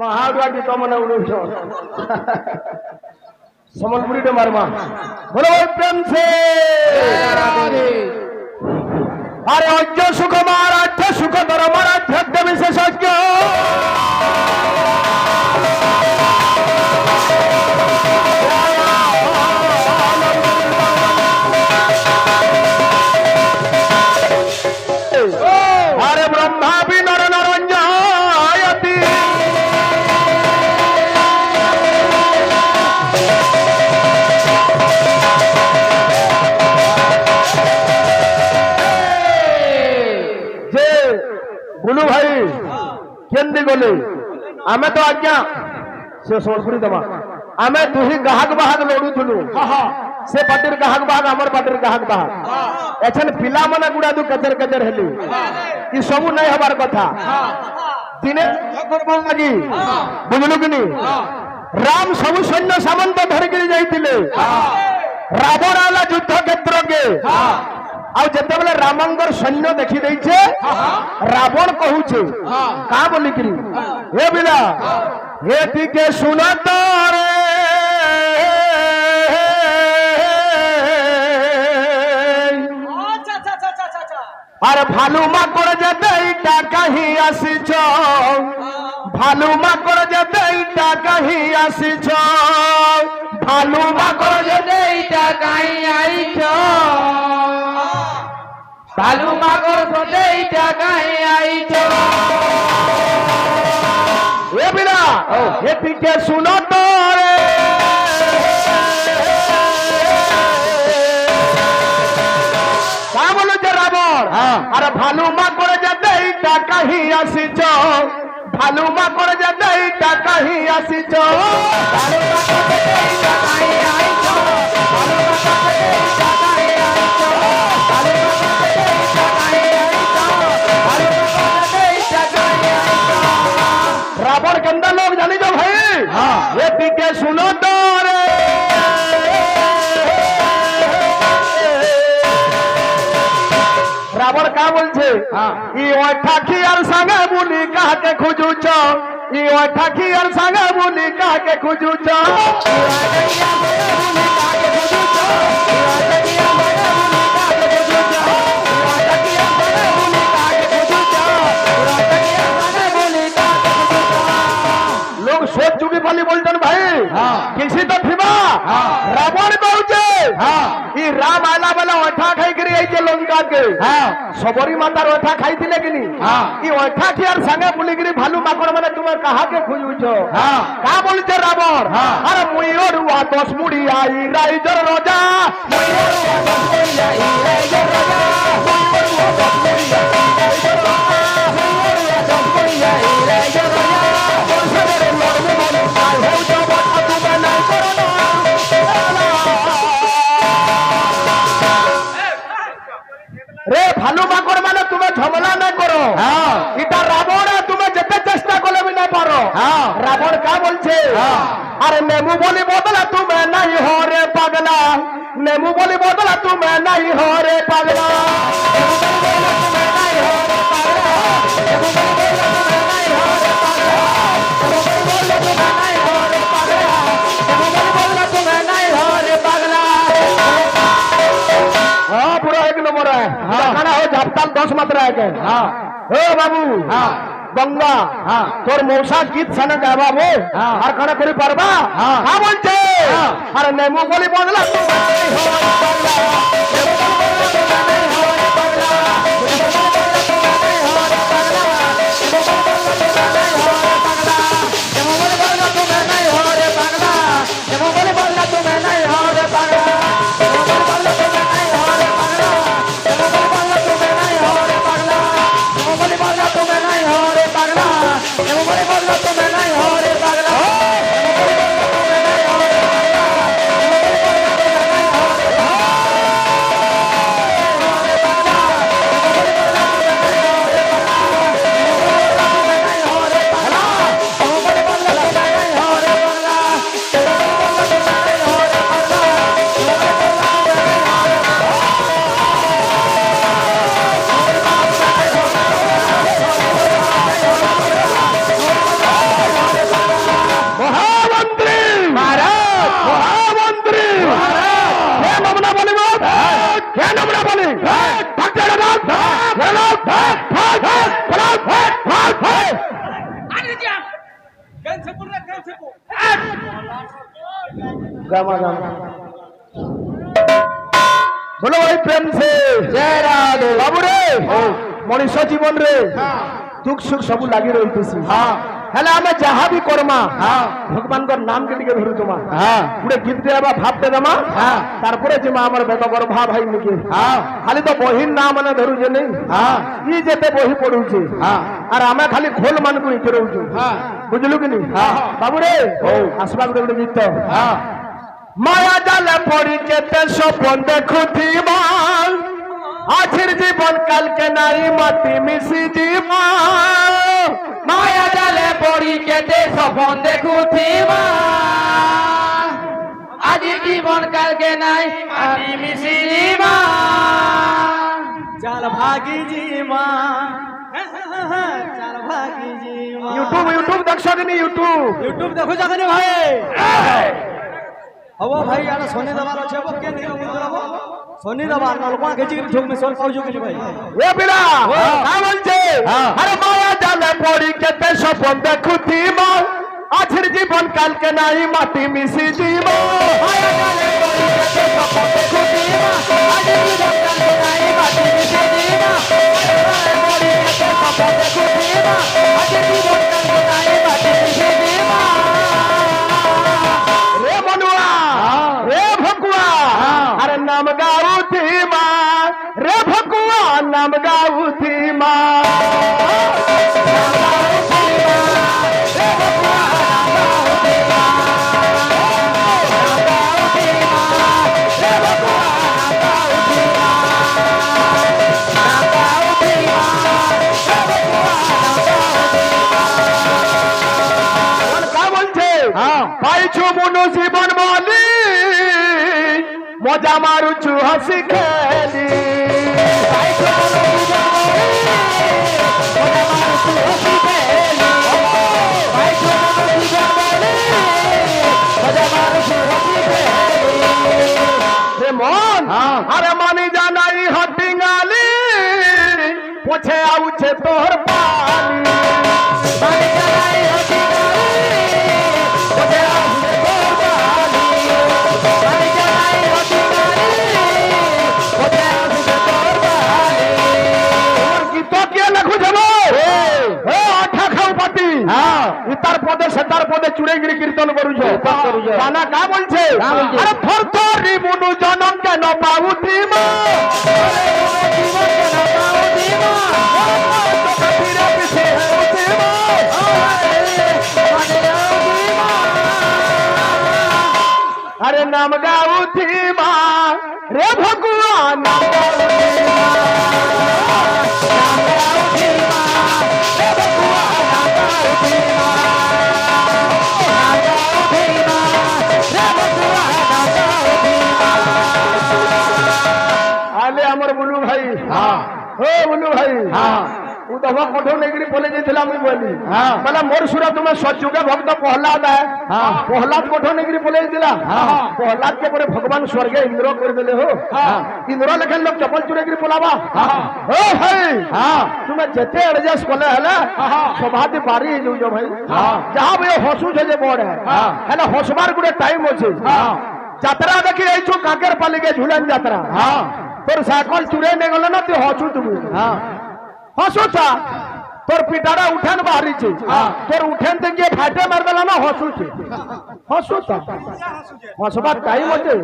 महाडुआटी तो मने उड़ुछ समलपुरी टे मारमा बोलो प्रेम से अरे अज्ञ सुख महाराज सुख धर महाराज विशेषज्ञ अरे ब्रह्मा भी नर नरंजायति जे गुलू भाई केंदी गले आमे तो आज्ञा से सोलपुरी दबा आमे दुही गाहक बाहक लोडू थुलु से पार्टीर गाहक बाहक हमर पार्टीर गाहक बाहक एछन पिला मना गुडा दु कचर कचर हेलु ई सबु नै हबार कथा दिने करबो लागी बुझलु कि नी राम सबु सैन्य सामंत धरि के जाइतिले रावण आला युद्ध क्षेत्र के आ जते बेले रामंगर सैन्य देखि दै छे रावण कहू छे का बोली कि हे बिला हे टिके सुना तारे अरे भालू माकड़ जेते इटा कहीं आसीछ भालू माकड़ जेते इटा कहीं आसीछ भालू माकड़ जेते इटा कहीं आईछ भालू माकड़ जेते इटा कहीं आईछ ए बिना ए टिके सुनो तो अरे भालू माकड़ जेते इटा कहीं आसीछ भालू माकड़ जेते इटा कहीं आसीछ भालू माकड़ जेते इटा कहीं आईछ भालू माकड़ जेते इटा कहीं आईछ भालू माकड़ जेते इटा कहीं आईछ भालू माकड़ जेते इटा कहीं आईछ रावण केंदा लोग जानी जो भाई हां ये पीके सुनो तो रे रावण का बोलछे ई ओठा खियार संगे बुली कह के खुजुछ ई ओठा खियार संगे बुली कह के खुजुछ लोग सोच चुकी बोली बोलतन भाई किसी तो थिबा रावण कहूचे ई राम आला वाला ओठा खाई करी आई जे लंका के सबरी माता ओठा खाई थिले कि नी ई ओठा खियार संगे बुली करी भालू माकड़ माने तुम कहा के खुजुछो का बोलते रावण अरे मुइरुआ 10 मुड़ी आई राइजर राजा मुइरुआ 10 मुड़ी आई राइजर राजा मुइरुआ 10 मुड़ी आई राइजर राजा मुइरुआ 10 मुड़ी आई राइजर राजा बोलसरे लड़ने बोले काय हो जब तुम नहीं करो रे भालू माकड़ माने तुम्हें झमला नहीं करो इटा रावण है तुम्हें जिते चेष्टा कले भी नहीं पारो रावण का बोलछे अरे नेमू बोली बदला तुम्हें नहीं हो रे पागला नेमू बोली बदला तुम्हें नहीं हो रे पागला हाँ पूरा 1 नंबर है खाना हो झापताल 10 मात्रा है हे बाबू गंगा तोर मौसा गीत सने गावा वो আর খানা করে পারবা হ্যাঁ বলছে আরে নেমু বলি বদলা কেন আমরা বলি बोलो भाई प्रेम से जय राधे बाबू रे मनुष्य जीवन रे दुख सुख सब लगी रही हेले आमे जहा भी करमा भगवान को नाम के टिके धरु तुमा पुरे गीत देबा भाव दे दमा तारपरे जिमा हमर बेटा गर्भा भाई निके खाली तो बही नाम माने धरु जे नहीं ई जेते बही पढु छी और आमे खाली खोल मन को इके रहू छी बुझलु कि नहीं बाबू रे आसबा गुडे गीत माया जाले पड़ी केते सपन देखुथी माल आखिर जीवन काल के नाई मती मिसी जीवन माया जाले पड़ी केते सपन देखुथी माल आज जीवन काल के नाई मती मिसी जीवन चल भागी जीवन चल भागी जीवन यूट्यूब देख सकनी यूट्यूब देखो जागने भाई अब भाई यार सोनी दबार আছে अब के नहीं दबाबो सोनी दबार नलका के जिगर ठोक में सोल पाउजो के भाई ए बिला का बोलछे अरे माया जाले पड़ी केते सपन देखुथी माल आखिर जीवन काल के नाई माटी मिसी जीवन माया जाले पड़ी केते सपन देखुथी माल आज जीवन काल के नाई माटी मिसी जीवन पड़ी केते सपन देखुथी माल आज जीवन काल के नाई माटी मिसी जीवन रे भकुआ अरे नाम गाऊ थी माँ रे भकुआ नाम गाऊ थी माँ पाइछु मुनु जीवन माली मजा मारुछु हसी खेली पाइछु मुनु जीवन माली मजा मारुछु हसी खेली रे मन अरे मानी जानाई हटिंगाली पूछे आउछे तोहर पानी मानी जानाई इतार पदे सेतार पदे चुड़ेगिरी कीर्तन करूछ गाना का बोलछे अरे थर थरी मुनु जनम के न पाउथी मा जीवन के न पाउथी मा तो कबीर पीछे होती मा अरे नाम गाउथी मा रे भगवान नाम गाउथी मा हमर बुलू भाई ओ बुलू भाई उ दवा कोठो नेगरी बोले जेथिला मी बोली माने मोर सुरा तुमे सचुगे भक्त प्रहलाद है प्रहलाद कोठो नेगरी बोले जेथिला प्रहलाद के परे भगवान स्वर्गे इंद्र कर देले हो इंद्र लेखन लोग चपल चुरेगिरी बोलावा ओ भाई तुमे जेते एडजस्ट कोले हला सभाती पारी जो जो भाई जहां बे हसु छे जे बड़ है हला हसबार गुडे टाइम होछे यात्रा देखि आइछु काकर पाली के झूलन यात्रा तोर साइकिल चुरे ने गलो ना ते हसु तुम हसु था तोर पिटारा उठन बाहरी छे तोर उठन ते के फाटे मार देला ना हसु छे हसु था हसबा टाइम होते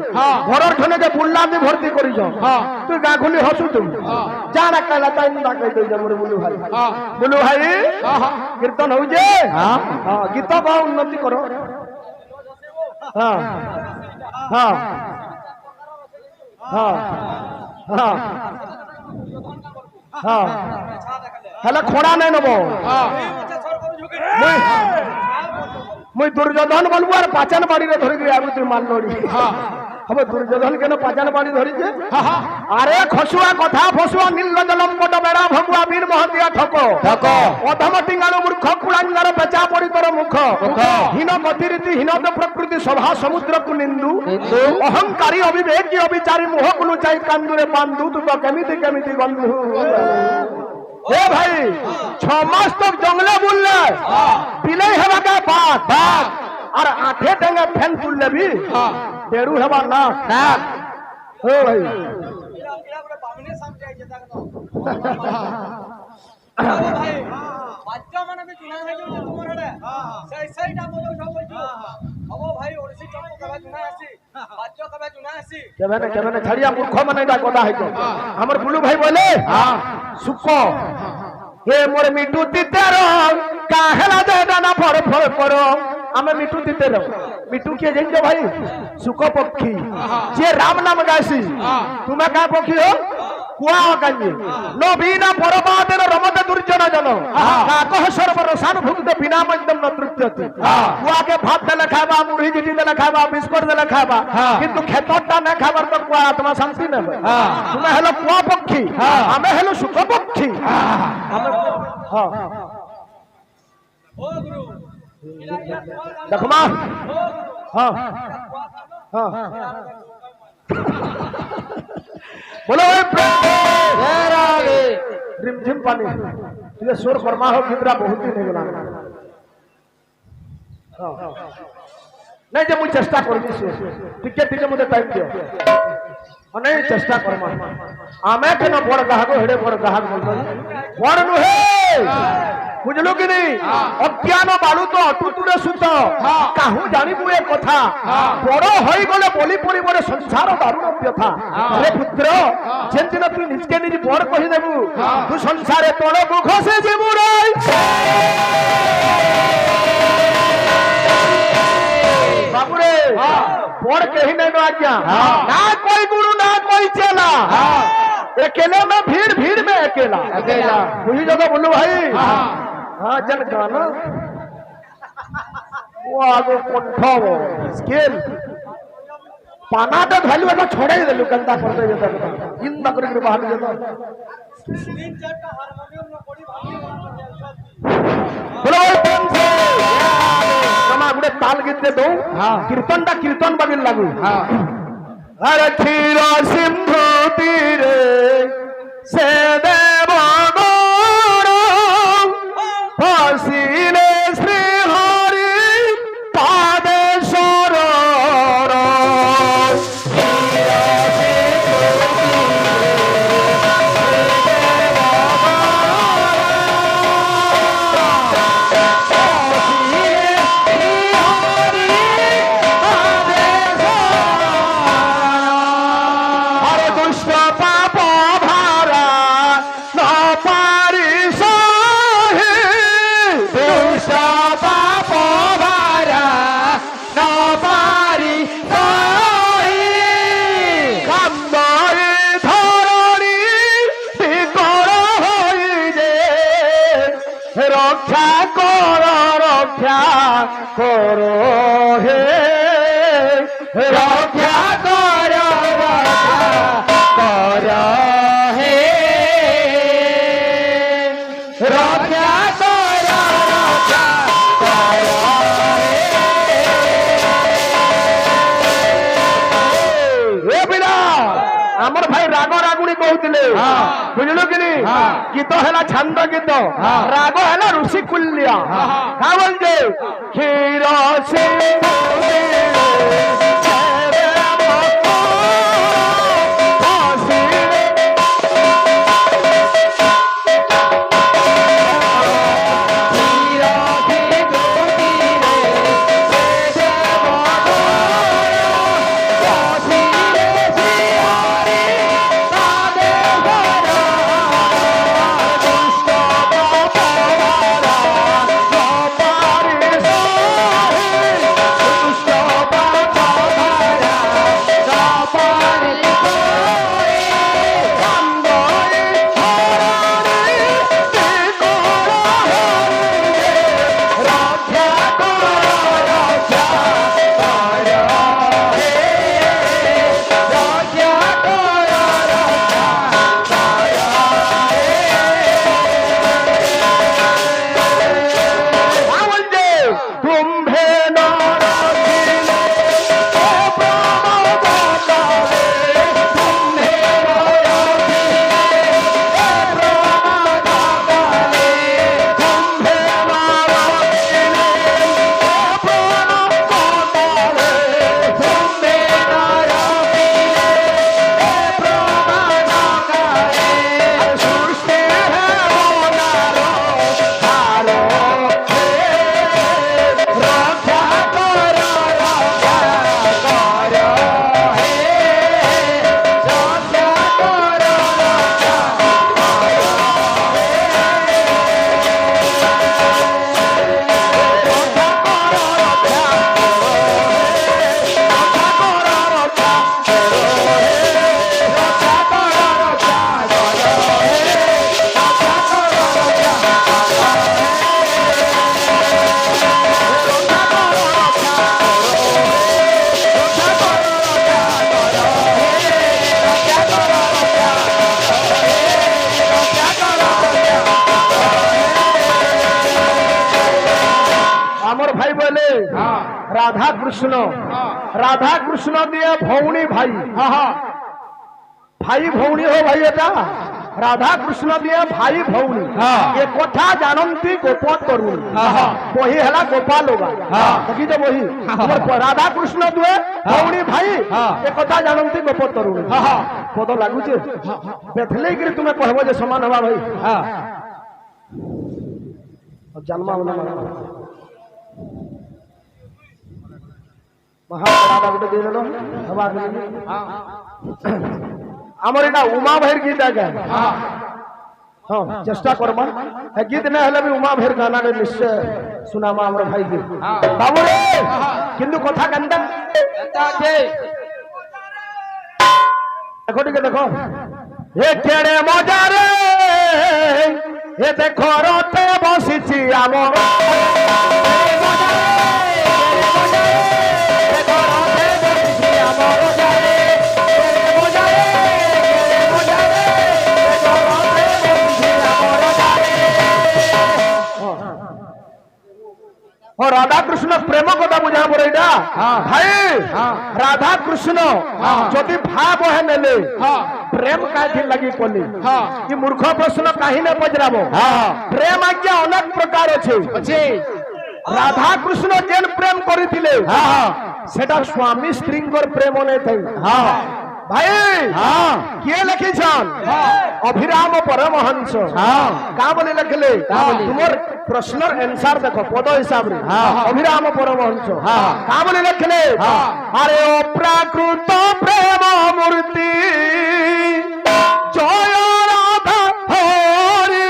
घरर ठने के बुल्ला में भर्ती करी जाओ तू गाखुली हसु तुम जाना कहला टाइम ना कह दे मोर बुलू भाई कीर्तन हो जे हां गीत गाओ उन्नति करो हां हां हां हां हां हेला खोड़ा नहीं नबो मुई दुर्योधन बोलबो और पाचन बाड़ी रे धरि आगु तू मान लोड़ी হবে দুর্যোধন কেন পাজান বাড়ি ধরিছে আরে খসুয়া কথা ফসুয়া নীল জলম্পট বেড়া ভগুয়া বীর মহতিয়া ঠক ঠক অধম টিঙ্গালু মূর্খ কুড়াঙ্গার পেঁচা পড়ি তোর মুখ হীন গতিরীতি হীনত প্রকৃতি সভা সমুদ্রকু নিন্দু অহংকারী অবিবেকী অবিচারী মোহকু লুচাই কান্দুরে পান্দু তু তো কেমিতি কেমিতি বন্ধু এ ভাই 6 মাস তক জঙ্গলে বুললে পিলেই হেবাকে বাঘ বাঘ আর আঠে টেঙ্গে ফ্যান তুললে বি দেড়ু হেবা না না ও ভাই বাচ্চা মানে আমি চুনা হয়ে যাচ্ছে তোমার হেডে সেইটা বলো সব বলছো হবো ভাই ওড়িশি চম্পু কবে চুনা আসি বাচ্চা কবে চুনা আসি কেমনে ছাড়িয়া মূর্খ মানে এটা কথা হইতো আমার বুলু ভাই বলে সুখ হে মোর মিটু তিতের কাহেলা দেটা না ফর ফর ফর আমি মিটু তিতের মিটু কে জানছো ভাই সুখ পক্ষী যে রাম নাম গাইছি তুমি কা পক্ষী হো কুয়া কাঞ্জি নবীনা পরবাদের রমতে দুর্জন জন কাকহ সর্বর সান ভুক্ত বিনা মধ্যম ন তৃপ্যতি কুয়াকে ভাত দেলে খাইবা মুড়ি জিটি দেলে খাইবা বিস্কুট দেলে খাইবা কিন্তু ক্ষেতরটা না খাবার তো কুয়া আত্মা শান্তি নেবে তুমি হলো কুয়া পক্ষী আমি হলো সুখ পক্ষী ও গুরু দেখো মা হ্যাঁ হ্যাঁ बोलो रिमझिम पानी ये सुर फरमा हो कितना बहुत ही नहीं बोला नहीं जब मुझे चेष्टा कर ठीक है मुझे टाइम दियो नहीं चेष्टा करमा आमे के न बड़ ग्राहक हेडे बड़ ग्राहक बोल बड़ नुहे बुझलु कि नहीं अज्ञान बालू तो अटुटुरे सुत काहू जानिबु ए कथा बड़ होई गले बोली परिबरे संसार दारुण व्यथा अरे पुत्र जेंदिन तू निजके निज बड़ कहि देबु तू संसारे तळकु खसे जेबु रे बाबू रे बड़ कहि नहीं न आज्ञा ना कोई गुरु ना कोई चेला अकेले में भीड़ में अकेला अकेला वही जगह बोलो भाई हाँ जन गाना वो आगो कंठो स्केल पाना तो धैलू है तो छोड़े ही देलू गंदा पड़ते जता इन नकरी के बाहर जता 3-4 का हारमोनियम में बड़ी भारी बोलो भाई प्रेम से कमा गुड़े ताल गीत दे दो कीर्तन दा कीर्तन बगिल लागू हर क्षीर सिंधु तीरे से देव हसीले श्री हरि पादेश्वर हरे दुष्ट पाप भारा न पारी रक्षा करो हे रक्षा करो हे रक्षा आमर भाई राग रागुणी कहते बुझलु कि गीत है छंद गीत राग है ऋषि कुल्या क्या बोलते क्षीर রাধা কৃষ্ণ দিয়ে ভৌণী ভাই ভাই ভৌণী হো ভাই এটা রাধা কৃষ্ণ দিয়ে ভাই ভৌণী এ কথা জানন্তি গোপ তরুণ বহি হেলা গোপা লোগা দেখি তো বহি রাধা কৃষ্ণ দুয়ে ভৌণী ভাই এ কথা জানন্তি গোপ তরুণ পদ লাগুছে বেথলেই করে তুমি কহব যে সমান হবা ভাই জন্মা মহারাধা গোটে দিয়ে দেল হবা আমার এটা উমা ভাইয়ের গীত আগে হ্যাঁ চেষ্টা করবা গীত না হলে উমা ভাইয়ের গানা নিশ্চয় শুনামা আমার ভাই গীত বাবু রে কিন্তু কথা কেনটা দেখো টিকে দেখো এ কেড়ে মজা রে এ দেখো রথে বসিছি আমার রাধা কৃষ্ণ প্রেম কথা বুঝা পড়ে এটা ভাই রাধা কৃষ্ণ যদি ভাব হে নেলে প্রেম কাহি লাগি কলি কি মূর্খ প্রশ্ন কাহি না পচরাবো প্রেম আজ্ঞা অনেক প্রকার আছে রাধা কৃষ্ণ যেন প্রেম করিଥିଲେ সেটা স্বামী স্ত্রীঙ্কর প্রেম নেই থাই ভাই কিଏ ଲେଖିଛନ୍ ଅଭିରାମ ପରମହଂସ କାଁ ବୋଲି ଲେଖିଲେ ତୁମର ପ୍ରଶ୍ନର ଆନ୍ସର ଦେଖ ପଦ ହିସାବରେ ଅଭିରାମ ପରମହଂସ କାଁ ବୋଲି ଲେଖିଲେ ଆରେ ଅପ୍ରାକୃତ ପ୍ରେମ ମୂର୍ତ୍ତି ଜୟ ରାଧା ହରି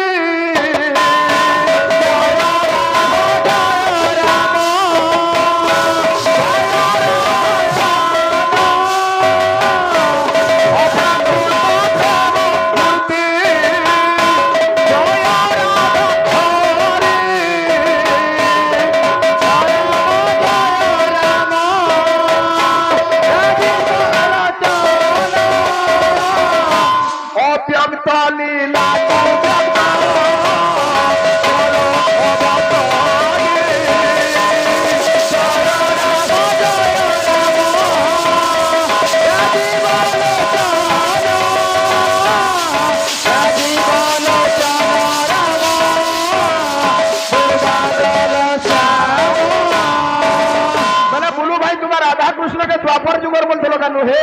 द्वापर जुगर बोलते लोग नुहे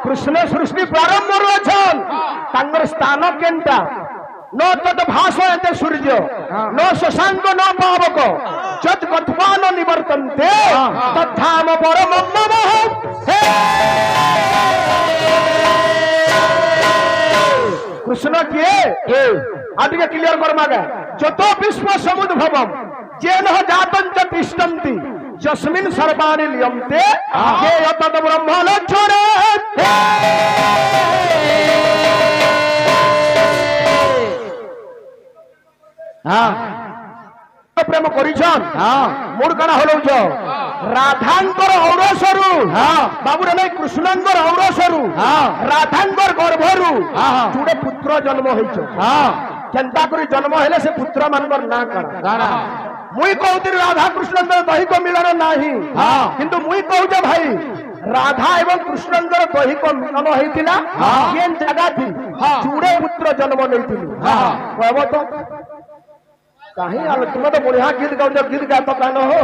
कृष्ण सृष्टि प्रारंभ अछन तांगर स्थान केनटा न तद भाष एते सूर्य न शशांक न पावक जत कथवा न निवर्तन्ते तथाम परम मम हे कृष्ण किए आटिके क्लियर करमा गे जतो विश्व समुद्भवम जेन जातं च तिष्ठन्ति जस्मिन सर्वाणि लियन्ते ये यतत ब्रह्म लक्षणे प्रेम करिछन मूड काना होलौछ राधांकर औरसरु बाबुरे नै कृष्णंकर औरसरु राधांकर गर्भरु जुडे पुत्र जन्म होइछ केनता करी जन्म हेले से पुत्र मानकर ना काना मुई कहती राधा कृष्ण दैहिक मिलन नाही किंतु मुई कहूजे भाई राधा एवं कृष्णंकर दैहिक मिलन होइतिला केन जगह थी जुडे पुत्र जन्म नैतिली कहबो तो काहे आल तुम तो बढ़िया गीत गाओ जब गीत गाता कान हो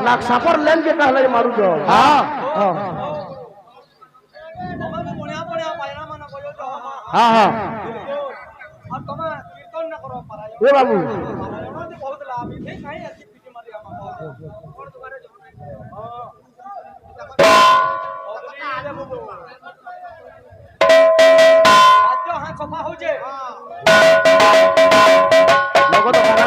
नाक सापर लेन के कहले मारू जो ତମେ ବଢିଆ ବଢିଆ ପାୟନା ମାନ କयो ତ हां और तमे कीर्तन न करो पारा ए बाबू ओनती कहतला अभी ठीक नाही अछि पिटी मारी हम और दुबारे जो राज्य हां सफा हो जे लोगो तो करा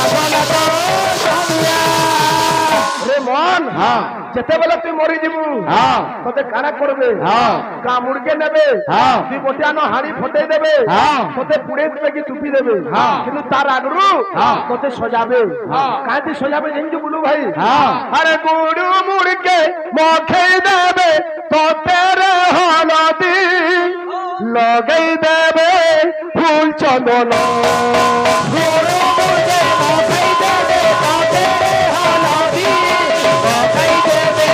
মন হ্যাঁ যেতেবেলে তুই মরি যাবু হ্যাঁ তোতে কানা করবে হ্যাঁ কামুড়কে নেবে হ্যাঁ তুই বটিয়ানো হাড়ি ফটেই দেবে হ্যাঁ তোতে পুড়ে দেবে কি টুপি দেবে হ্যাঁ। কিন্তু তার আগরু হ্যাঁ। তোতে সজাবে হ্যাঁ। কাঁতি সজাবে জানিଛୁ বুলু ভাই হ্যাঁ আরে গুড়ু মুড়কে মখেই দেবে তোতে রে হলদি লগেই দেবে ফুল চন্দন গুরু মুঝে মখাই দেবে তোতে হলদি মখাই দেবে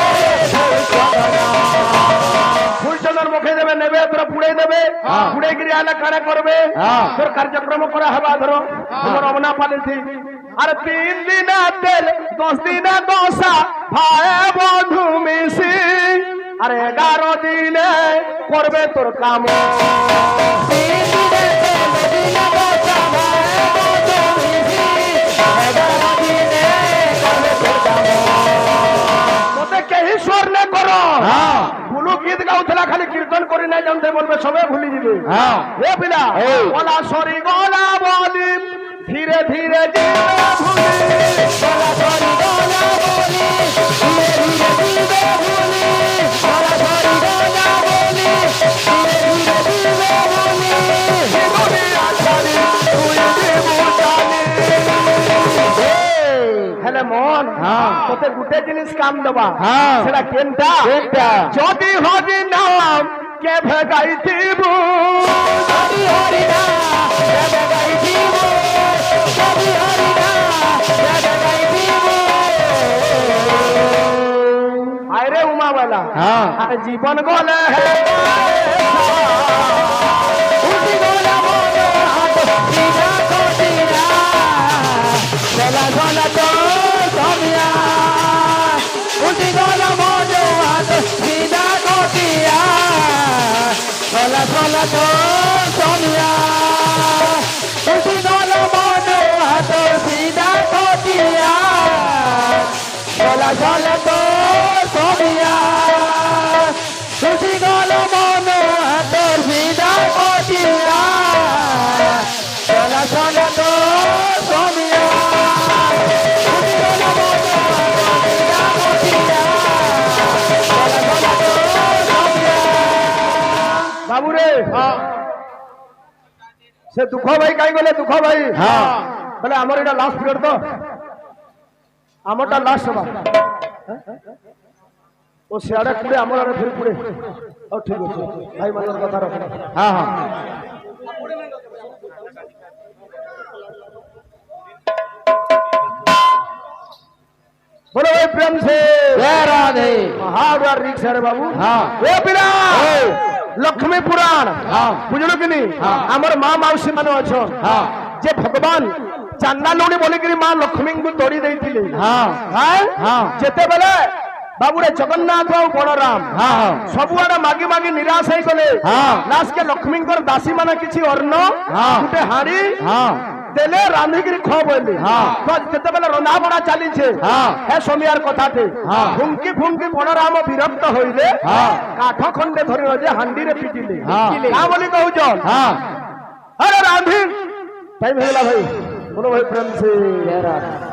ফুল চন্দন মুখে দেবে নেবে তোরা পুড়ে দেবে হ্যাঁ। পুড়ে গিয়ে আলে কারে করবে হ্যাঁ। তোর কার্যক্রম করা হবা ধরো তোমার অমনা পালিছি আর 3 দিন তেল 10 দিন দশা ভাই বন্ধু মিশি আর 11 দিনে করবে তোর কাম তোতে কেহি স্বর নে করো হ্যাঁ। বুলু গীত গাউথলা খালি কীর্তন করি নাই জানতে বলবে সবে ভুলি যাবে হ্যাঁ। এ পিলা এই। গলা সরি গলা বলি ধীরে ধীরে জিবে ভুলি গলা ধরি গলা বলি ধীরে ধীরে দিবে ভুলি গলা ধরি গলা বলি ধীরে ধীরে দিবে ভুলি জীবনে আছাড়ি তুই জীবু জানি হেলে মন হ্যাঁ। তোতে গুটে জিনিস কাম দেবা হ্যাঁ। সেটা কেনটা কেনটা? যদি হরি নাম কে ভেগাইতিবু যদি হরি না দেবে গাই দিব যদি হরি না দেবে গাই দিব আরে উমা বালা হ্যাঁ। আর জীবন গলে হে উঠি গোলা মনো হাত সিধা কোটিরা গলা গলা তো সমিয়া উঠি গোলা মনো হাত সিধা কোটিয়া গলা গলা তো সমিয়া উঠি গোলা মনো হাত সিধা কোটিয়া গলা গলা তো সমিয়া উঠি গোলা মনো হাত সিধা কোটিয়া গলা গলা তো সমিয়া উঠি গোলা মনো হাত সিধা কোটিয়া গলা গলা তো সমিয়া বাবু রে সে দুঃখ ভাই কাই গলে দুঃখ ভাই হ্যাঁ। বলে আমার এটা লাস্ট পিরিয়ড তো আমারটা লাস্ট সভা ও সিয়াড়ে পুড়ে আমার আরে ফির পুড়ে ও ঠিক আছে ভাই মানের কথা রাখো হ্যাঁ হ্যাঁ बोलो भाई प्रेम से जय राधे महावर रिक्स है रे बाबू हाँ। ए पिला लक्ष्मी पुराण हाँ। बुझलो कि नहीं हाँ। हमर मां माउसी माने अछो हाँ। जे भगवान चांदा लोड़ी बोली कि मां लक्ष्मी को तोड़ी देइथिले हाँ। हां हाँ। जेते बेले बाबू रे जगन्नाथ और बलराम हाँ हाँ सबुआडे मागी मागी निराश होई गले हाँ। लास्ट के लक्ष्मी को दासी माने किछि अन्न हाँ। गुटे हाड़ी हाँ देले रांधिगिरी खो बोली हाँ। तो जेते बेले रंधा बड़ा चाली छे हाँ। हे सोमियार कथा थे हाँ। फुंकी फुंकी बलराम विरक्त होइले हाँ। काठ खंडे धरि जे हांडी रे पिटिले हाँ। का बोली कहू जो हाँ अरे रांधी टाइम हेला भाई बोलो भाई प्रेम से जय राधे